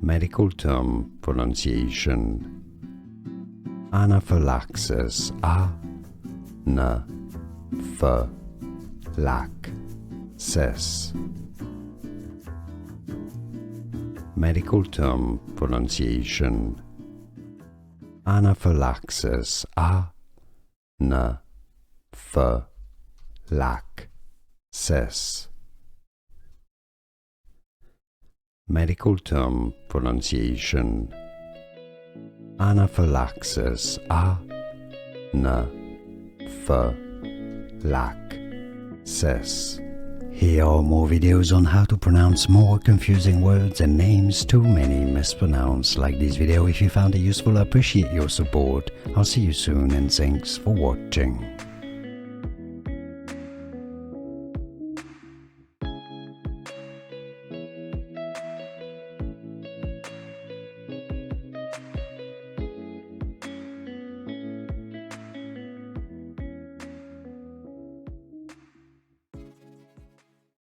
Medical term pronunciation. Anaphylaxis. A-N-F-L-A-C-S. Medical term pronunciation. Anaphylaxis. A-N-F-L-A-C-S. Medical term pronunciation. Anaphylaxis. A-N-F-L-A-C-S. Here are more videos on how to pronounce more confusing words and names too many mispronounced. Like this video if you found it useful. I appreciate your support. I'll see you soon and thanks for watching.